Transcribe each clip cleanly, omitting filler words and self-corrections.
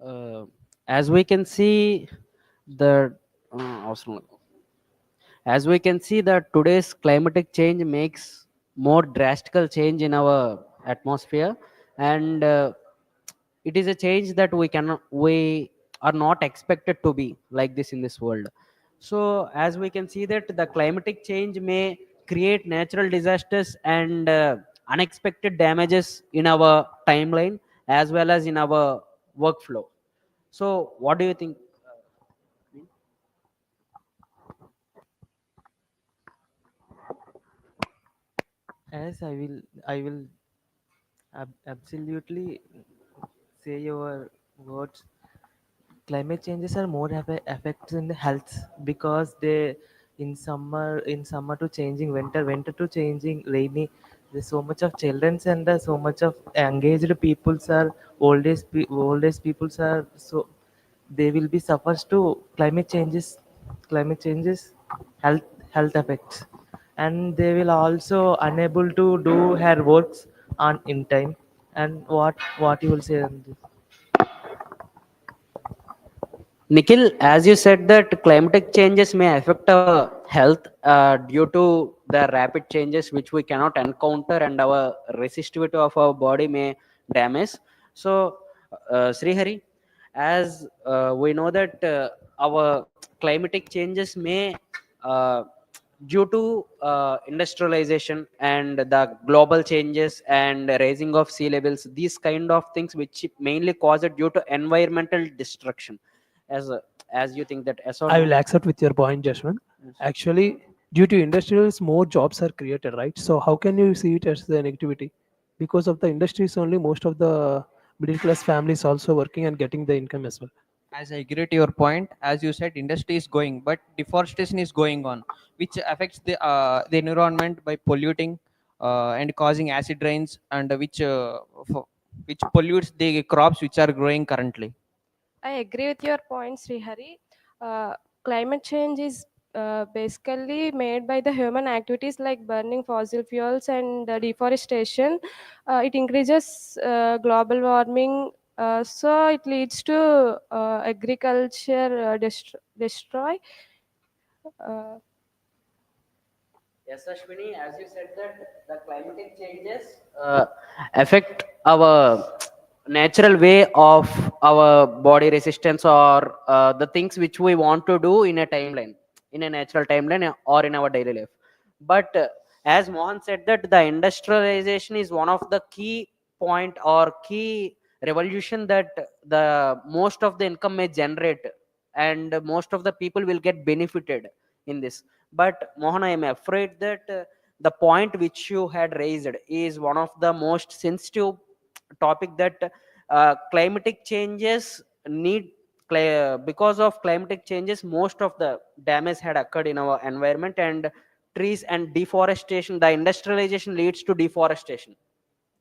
Uh, as we can see, the అవసరం లేదు. As we can see that today's climatic change makes more drastical change in our atmosphere, and it is a change that we are not expected to be like this in this world. So as we can see that the climatic change may create natural disasters and unexpected damages in our timeline as well as in our workflow. So what do you think? As I will absolutely say your words. Climate changes are more effects in the health because they in summer to changing winter to changing rainy. There's so much of childrens and so much of engaged peoples are old age peoples are so they will be suffers to climate changes health health effects, and they will also unable to do her works on in time. And what you will say on this? Nikhil, as you said that climatic changes may affect our health due to the rapid changes which we cannot encounter and our resistivity of our body may damage. So, Srihari, as we know that our climatic changes may uh, due to industrialization and the global changes and raising of sea levels, these kind of things which mainly caused due to environmental destruction. as a, as you think that, yes or I will no? accept with your point, Jashwant. Yes. Actually, due to industrials, more jobs are created, right? So how can you see it as the negativity? Because of the industries only, most of the middle class families also working and getting the income as well. As I agree to your point, as you said, industry is going, but deforestation is going on, which affects the environment by polluting and causing acid rains, and which pollutes the crops which are growing currently. I agree with your point, Srihari. Climate change is basically made by the human activities like burning fossil fuels and deforestation. It increases global warming, so it leads to agriculture destroy. Uh, Yes, Ashwini, as you said that the climatic changes affect our natural way of our body resistance or the things which we want to do in a timeline, in a natural timeline or in our daily life. But as Mohan said that the industrialization is one of the key point or key revolution that the most of the income may generate and most of the people will get benefited in this. But Mohan, I am afraid that the point which you had raised is one of the most sensitive topic that climatic changes need because of climatic changes most of the damage had occurred in our environment and trees and deforestation. The industrialization leads to deforestation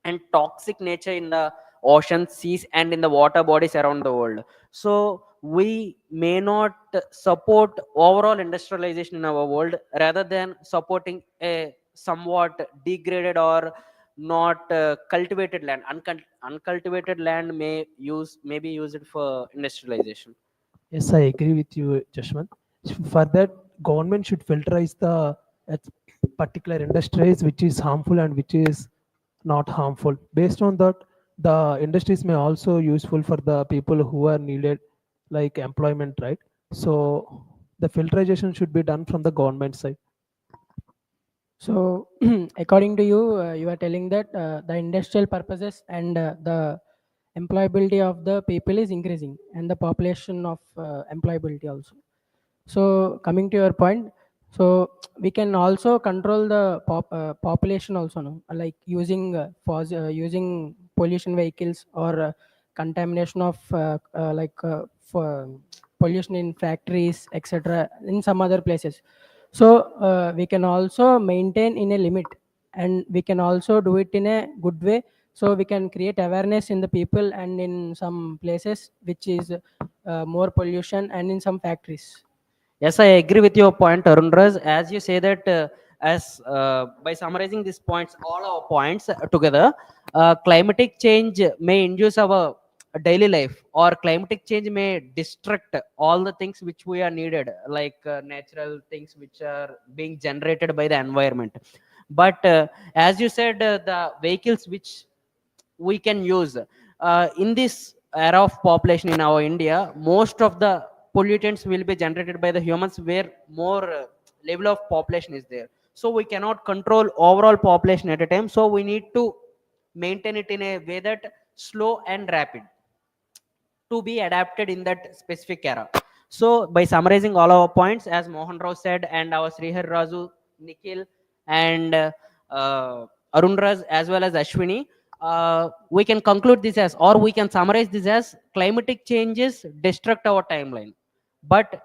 and toxic nature in the ocean, seas, and in the water bodies around the world. So we may not support overall industrialization in our world rather than supporting a somewhat degraded or not cultivated land. Uncultivated land may be used for industrialization. Yes, I agree with you, Jashwant. For that, government should filterize the particular industries which is harmful and which is not harmful. Based on that, the industries may also useful for the people who are needed, like employment, right? So the filtration should be done from the government side. So, according to you, you are telling that the industrial purposes and the employability of the people is increasing, and the population of employability also. So, coming to your point, so we can also control the population also, no? Like using using pollution vehicles or contamination of for pollution in factories, etc. In some other places. So we can also maintain in a limit, and we can also do it in a good way. So we can create awareness in the people and in some places which is more pollution and in some factories. Yes, I agree with your point, Arunraj. As you say that, as by summarizing these points, all our points together, climatic change may induce our daily life, or climatic change may destruct all the things which we are needed, like natural things which are being generated by the environment. But as you said, the vehicles which we can use in this era of population in our India, most of the pollutants will be generated by the humans, where more level of population is there. So we cannot control overall population at a time, so we need to maintain it in a way that slow and rapid to be adapted in that specific era. So, by summarizing all our points, as Mohan Rao said, and our Srihar Raju, Nikhil, and Arun Raj, as well as Ashwini, we can conclude this as, or we can summarize this as, climatic changes destruct our timeline. But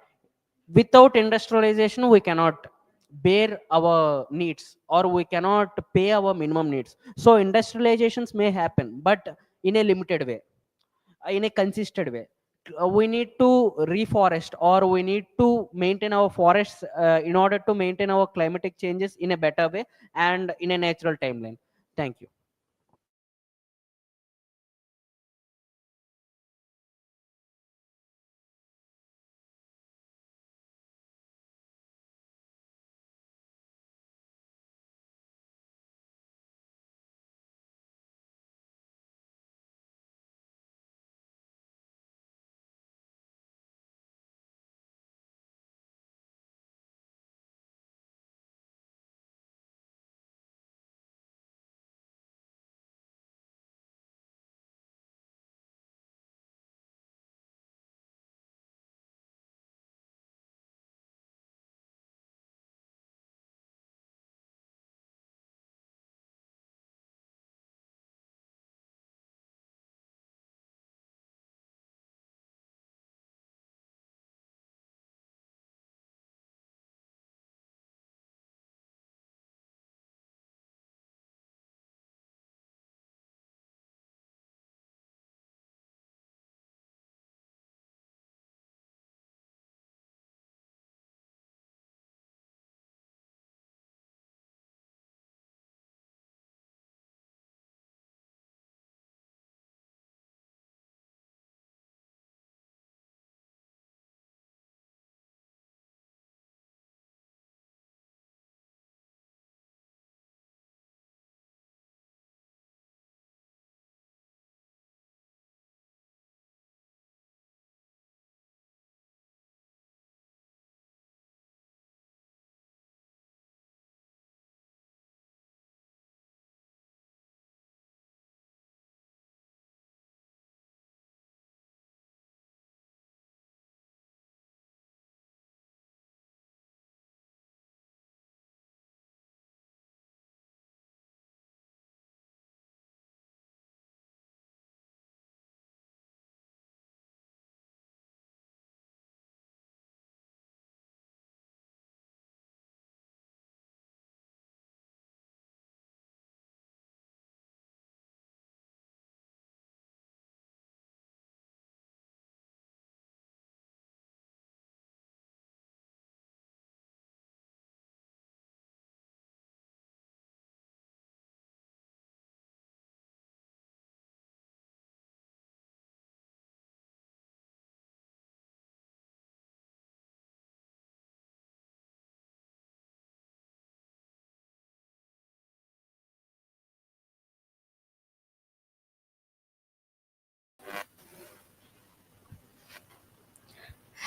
without industrialization, we cannot bear our needs, or we cannot pay our minimum needs. So, industrializations may happen, but in a limited way, in a consistent way. We need to reforest, or we need to maintain our forests in order to maintain our climatic changes in a better way and in a natural timeline. Thank you.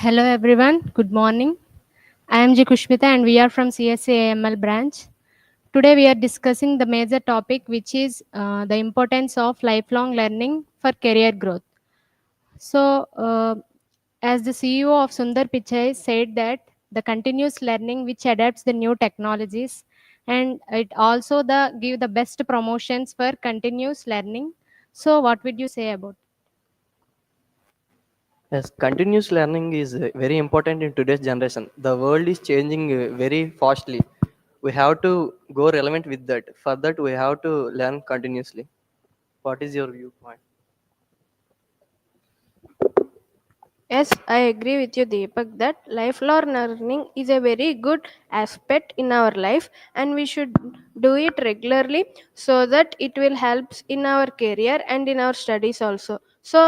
Hello everyone, good morning. I am G. Kushmita and we are from CSAML branch. Today we are discussing the major topic which is the importance of lifelong learning for career growth. So, as the CEO of Sundar Pichai said that the continuous learning which adapts the new technologies, and it also the give the best promotions for continuous learning. So what would you say about? Yes, continuous learning is very important in today's generation. The world is changing very fastly. We have to go relevant with that. For that, we have to learn continuously. What is your viewpoint? Yes, I agree with you, Deepak, that lifelong learning is a very good aspect in our life, and we should do it regularly so that it will help in our career and in our studies also. So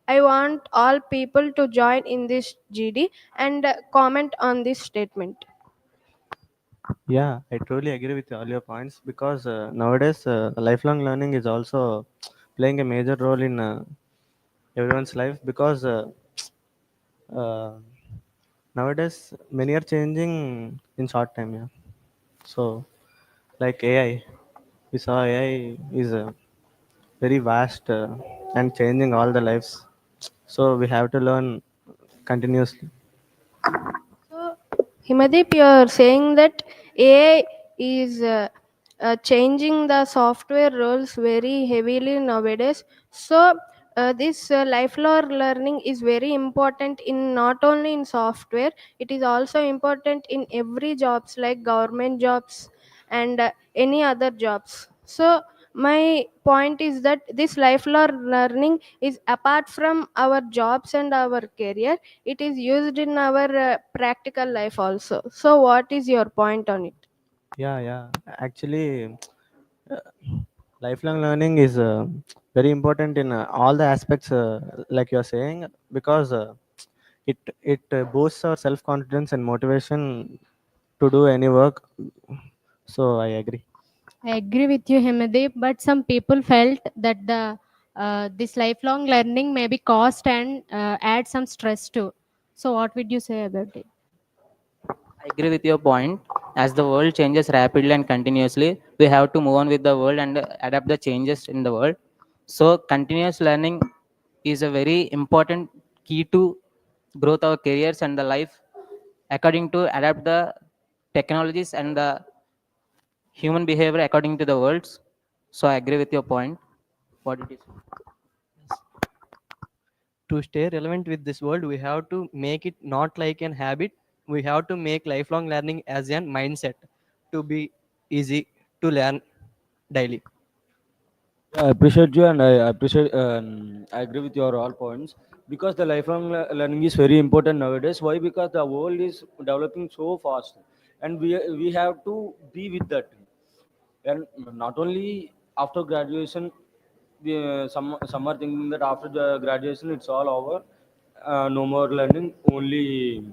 I want all people to join in this GD and comment on this statement. Yeah, I truly agree with all your points because nowadays lifelong learning is also playing a major role in everyone's life because uh, nowadays many are changing in short time. Yeah, so like AI, we saw AI is very vast and changing all the lives. So we have to learn continuously. So, Himadeep, you are saying that AI is changing the software roles very heavily nowadays. So, this lifelong learning is very important in not only in software, it is also important in every jobs like government jobs and any other jobs. So, my point is that this lifelong learning is apart from our jobs and our career, it is used in our practical life also. So what is your point on it? Yeah, yeah. Actually, uh, lifelong learning is very important in all the aspects, like you're saying, because it boosts our self confidence and motivation to do any work. So I agree. I agree with you, Himadeep, but some people felt that the this lifelong learning may be cost and add some stress too. So, what would you say about it? I agree with your point. As the world changes rapidly and continuously, we have to move on with the world and adapt the changes in the world. So, continuous learning is a very important key to growth our careers and the life according to adapt the technologies and the human behavior according to the worlds. So, I agree with your point. What it is? To stay relevant with this world, we have to make it not like an habit. We have to make lifelong learning as a mindset to be easy to learn daily. I appreciate you, and I appreciate. I agree with your all points because the lifelong learning is very important nowadays. Why? Because the world is developing so fast, and we have to be with that. And not only after graduation, some are thinking that after the graduation it's all over, no more learning, only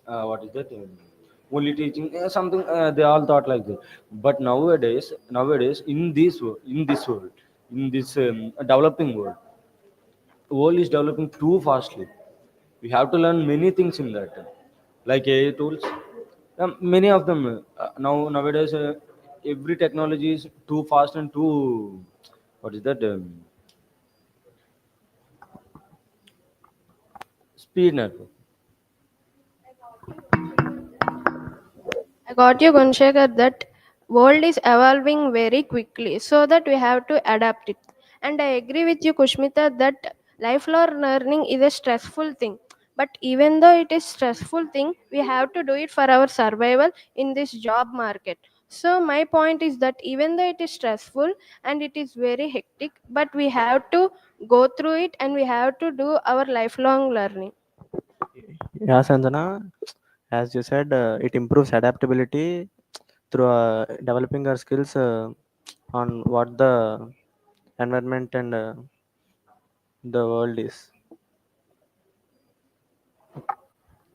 what is that? Only teaching something. They all thought like that. But nowadays in this world, in this developing world is developing too fastly. We have to learn many things in that, like AI tools. Many of them nowadays every technology is too fast and too what is that speed network. I got you, Gunshekar, that world is evolving very quickly, so that we have to adapt it. And I agree with you, Kushmita, that lifelong learning is a stressful thing. But even though it is stressful thing, we have to do it for our survival in this job market. So my point is that even though it is stressful and it is very hectic, but we have to go through it and we have to do our lifelong learning. Yeah, Sanjana, as you said, it improves adaptability through developing our skills on what the environment and the world is.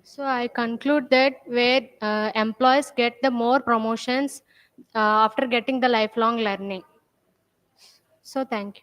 So, I conclude that where employees get the more promotions after getting the lifelong learning. So, thank you.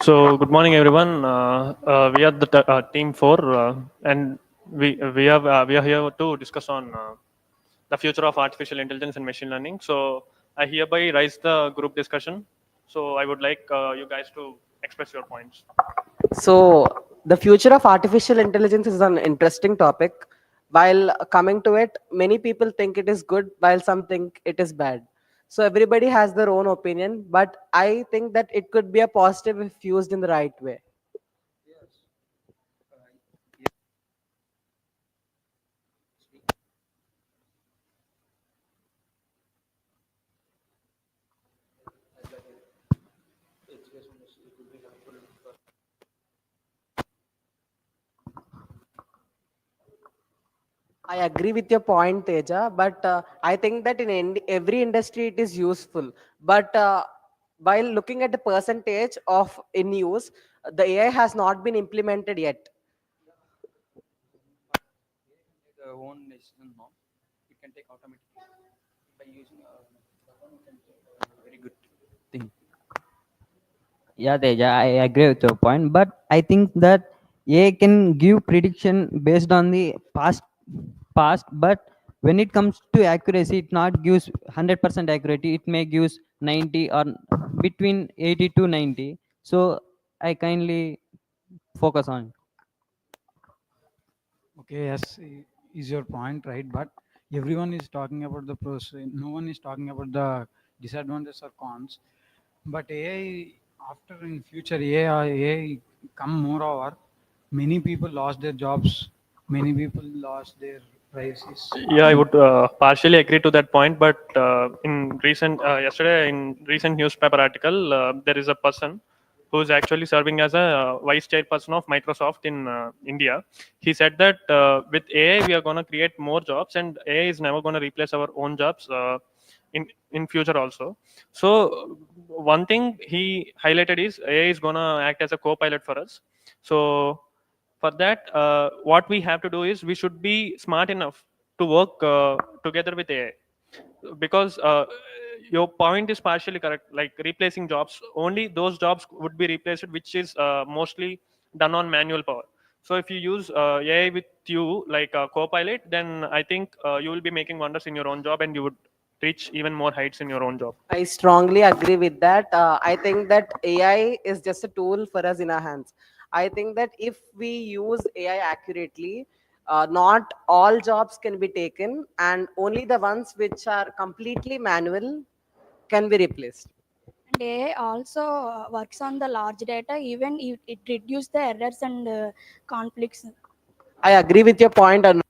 So, good morning, everyone. We are the team four, and we are here to discuss on the future of artificial intelligence and machine learning. So, I hereby raise the group discussion. So, I would like you guys to express your points. So, the future of artificial intelligence is an interesting topic. While coming to it, many people think it is good, while some think it is bad. So, everybody has their own opinion, but I think that it could be a positive if used in the right way. I agree with your point, Teja, but I think that in every industry it is useful. But while looking at the percentage of in use, the AI has not been implemented yet. The own decision now, it can take automatically by using very good thing. Yeah, Teja, I agree with your point, but I think that AI can give prediction based on the past, but when it comes to accuracy, it not gives 100% accuracy. It may gives 90 or between 80 to 90. So I kindly focus on. Okay, yes, is your point right? But everyone is talking about the pros. No one is talking about the disadvantages or cons. But AI, after in future AI come more over, many people lost their jobs. Many people lost their privacies. Yeah, I would partially agree to that point, but in recent yesterday in recent newspaper article, there is a person who is actually serving as a vice chairperson of Microsoft in India. He said that with AI we are going to create more jobs, and AI is never going to replace our own jobs in future also. So one thing he highlighted is AI is going to act as a co-pilot for us. So for that, what we have to do is we should be smart enough to work together with AI, because your point is partially correct. Like replacing jobs, only those jobs would be replaced which is mostly done on manual power. So if you use AI with you like a co-pilot, then I think you will be making wonders in your own job, and you would reach even more heights in your own job. I strongly agree with that. I think that AI is just a tool for us in our hands. I think that if we use AI accurately, not all jobs can be taken, and only the ones which are completely manual can be replaced. And AI also works on the large data, even if it reduces the errors and conflicts. I agree with your point. And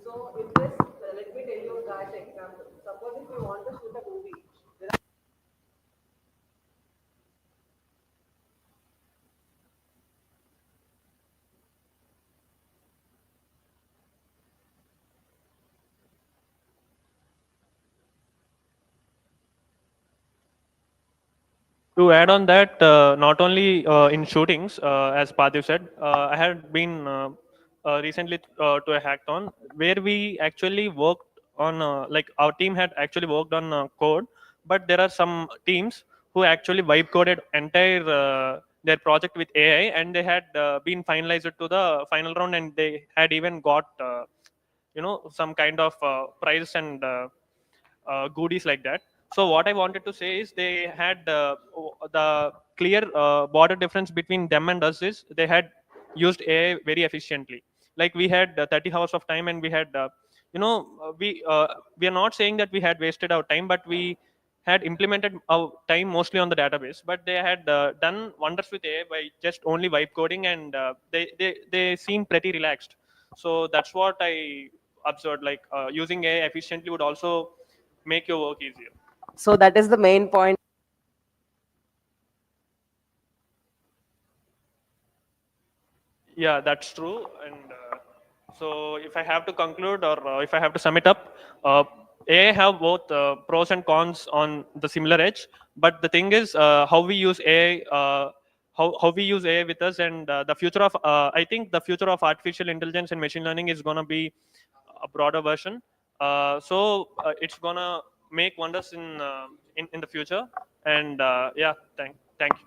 so, in this, let me tell you guys example. Suppose if you want to shoot a movie. To add on that, not only in shootings, as Parthiv said, I had been recently to a hackathon where we actually worked on, like our team had actually worked on code, but there are some teams who actually vibe coded entire their project with AI, and they had been finalized to the final round, and they had even got some kind of prize and goodies like that. So what I wanted to say is they had the clear border difference between them and us is they had used AI very efficiently. Like we had 30 hours of time, and we had we are not saying that we had wasted our time, but we had implemented our time mostly on the database. But they had done wonders with AI by just only vibe coding, and they seem pretty relaxed. So that's what I observed. Like using AI efficiently would also make your work easier. So that is the main point. Yeah, that's true. And so, if I have to conclude, or if I have to sum it up, AI have both pros and cons on the similar edge. But the thing is, how we use AI, how we use AI with us, and the future of I think the future of artificial intelligence and machine learning is going to be a broader version. So it's gonna make wonders in the future. And yeah, thank you.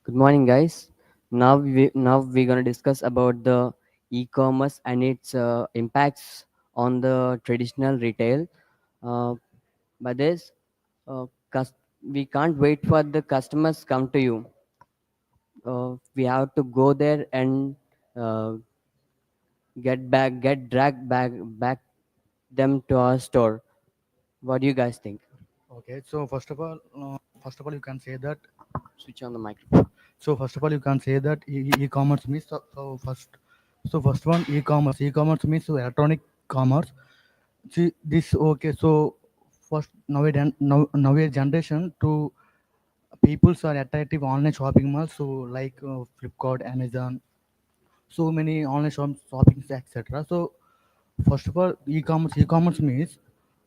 Good morning, guys. Now we're gonna discuss about the e-commerce and its impacts on the traditional retail. Uh, by this, we can't wait for the customers come to you. We have to go there and uh, get dragged back them to our store. What do you guys think? Okay, so first of all, you can say that. Switch on the microphone. So first of all, you can say that e-commerce means first one e-commerce. E-commerce means electronic commerce. See this okay. So first nowadays generation to peoples are attractive online shopping malls. So like Flipkart, Amazon, so many online shoppings etc. So first of all, e-commerce means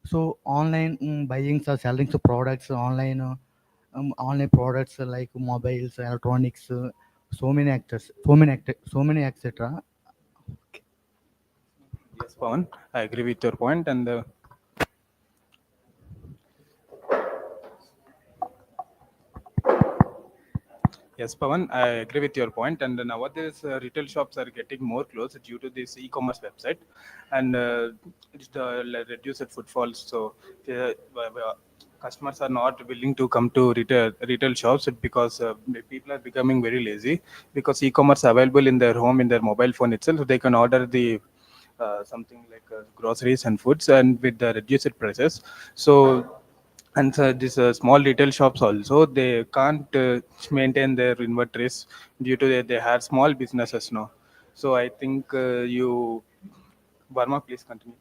so online buying or selling so products online. Online products like mobiles, electronics, so many so many etc. Yes, Pawan, I agree with your point, and yes, Pawan, I agree with your point. And nowadays, retail shops are getting more close due to this e-commerce website, and it's reduced footfalls. So customers are not willing to come to retail shops because the people are becoming very lazy because e-commerce available in their home in their mobile phone itself. So they can order the something like groceries and foods and with the reduced prices. So and these small retail shops also they can't maintain their inventories due to they have small businesses now. So I think you, Varma, please continue.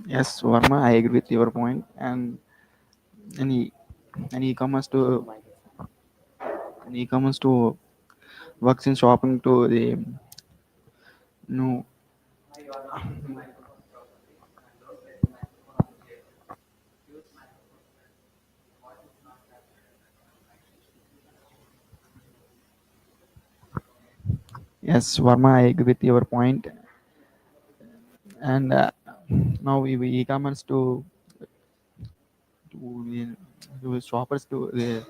Yes, Varma, I agree with your point. And any any e-commerce to e-commerce to works in shopping to the no. Yes, Varma, I agree with your point. And now we e-commerce to, to shoppers to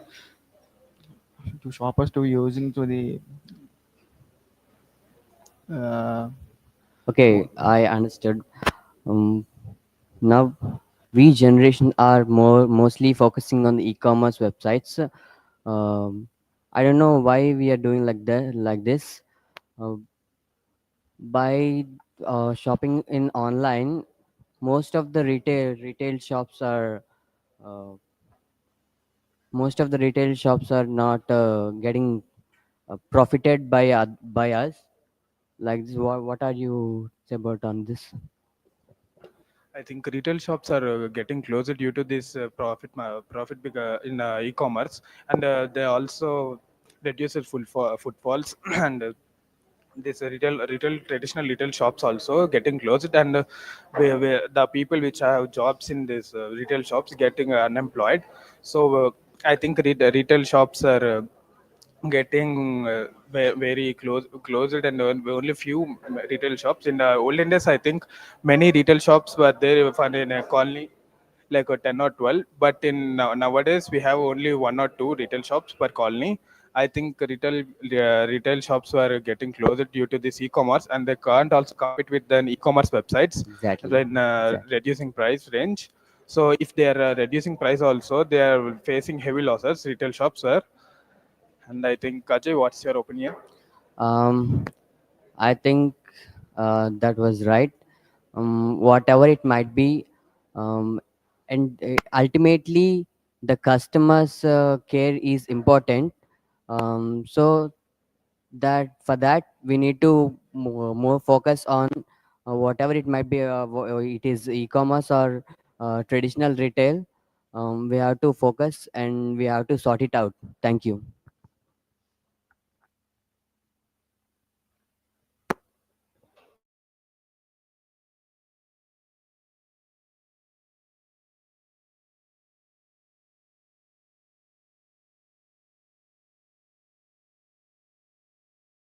shoppers to using to the uh, Okay, I understood. Um, Now we generation are mostly focusing on the e-commerce websites. I don't know why we are doing like this. Uh, by shopping in online, most of the retail shops are uh, most of the retail shops are not getting profited by us. Like this, what are you say about on this? I think retail shops are getting closer due to this profit in e-commerce, and they also reduces footfalls and this retail traditional retail shops also getting closed, and where the people which have jobs in this retail shops getting unemployed. So I think retail shops are getting very closed, and only few retail shops in the olden days. I think many retail shops were there for in a colony like a 10 or 12, but nowadays we have only one or two retail shops per colony. I think retail shops were getting closer due to this e-commerce, and they can't also compete with the e-commerce websites Exactly. when Exactly. reducing price range. So if they are reducing price also, they are facing heavy losses, retail shops are. And I think, Ajay, what's your opinion? Um, I think that was right. Whatever it might be, um, and ultimately the customer's care is important. So that for that we need to more focus on whatever it might be. It is e-commerce or traditional retail. We have to focus and we have to sort it out. Thank you.